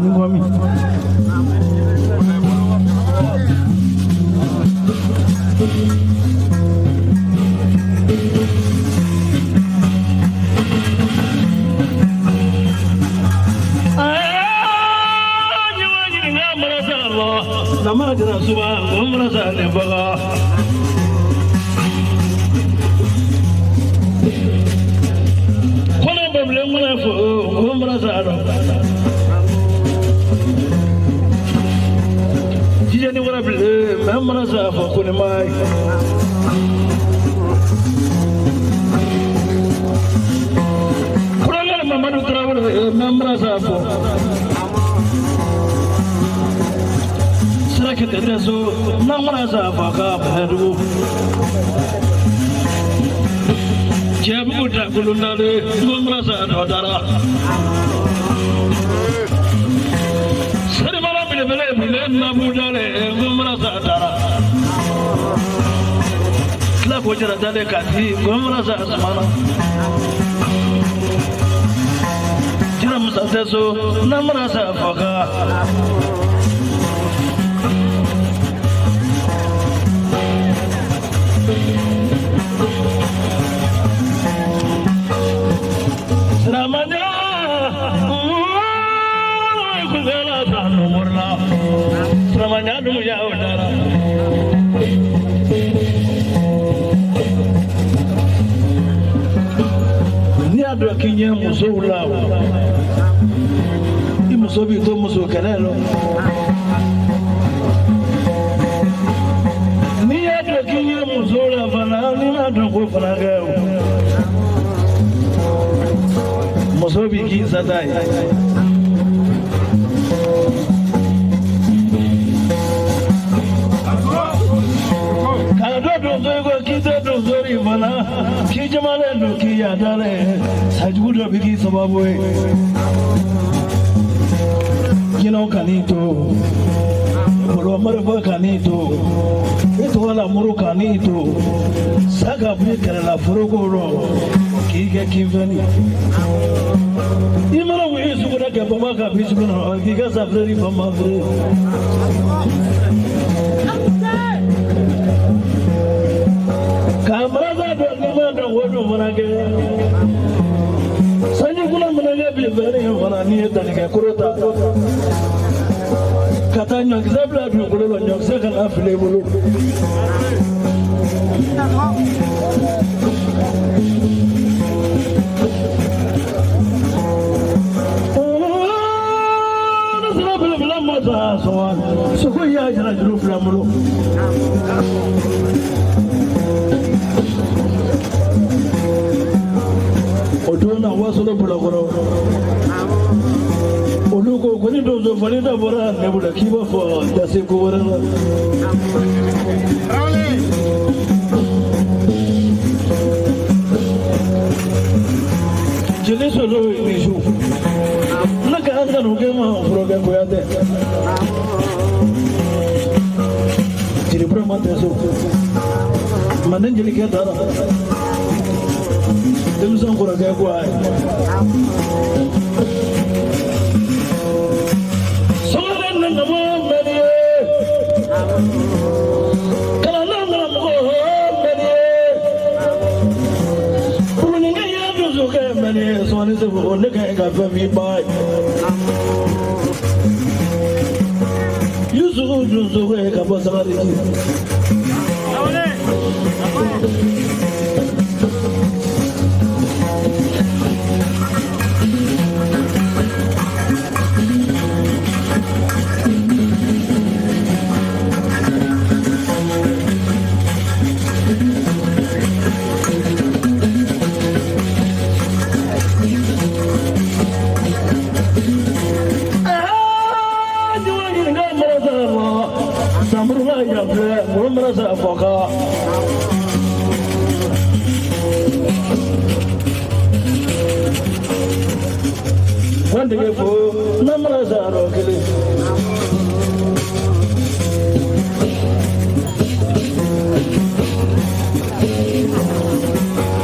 Ningwami. Namajra suba umra sale baga kona bable muna fo umra sale jijani wara bile umra sale fo kone mai kuranga mamadu travel umra sale fo que te rezo, não maraza vaga peru. Jabu da kulunale, não maraza dodara. Seri mala bile bile na budale, não maraza dara. La bojara dale kati, não maraza zamana. Jira musa rezo, não maraza vaga. Ramanya, kuzela tanu murla. Ramanya dunia udara. Ni adu akinya muso ulaw. I muso bi to muso kalelo. Ni adu akinya muso ulaw fana ni adu ko fana gawo. Mosobi ki zadai kado dogo kite dozori bana ki jamale loki yadale sajbudo bigi sababwe kino kanito polo marfa kanito eto wala muru kanito saga bikara la furogoro kiga kivani imara wi sugura ke baba ka bisuguna kiga safari baba fre kamera da do ngama da wodo manage sanyi kula manage bi bere wana ni da ke kurota katanya kizabla du kulolo nyokse kan afle bulu Sukuya jana juru flamulu. Odona wasolo bulagoro. Oluko kuni dozo falida bora nebula kiba fo dase kubara. Jele solo nishu. Naga anda nuke ma program koyate. Jadi berapa teso? Mana jadi kita dah? Dulu sang kurang kaya kuai. Soalan nama media. Kalau nama media. Punya yang tu suka media. Soalan tu orang kaya kafir mibai. Yusuf ka pasari ki awale merasa apakah Quando che fu non merasa rokili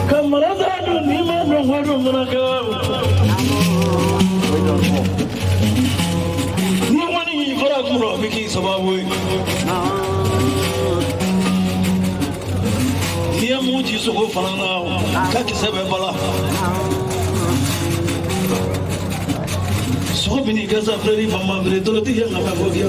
kamarada dunia menghormati mereka so go for now. Kaki sebe bala. So many guys are ready for my very to the young about the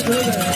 No,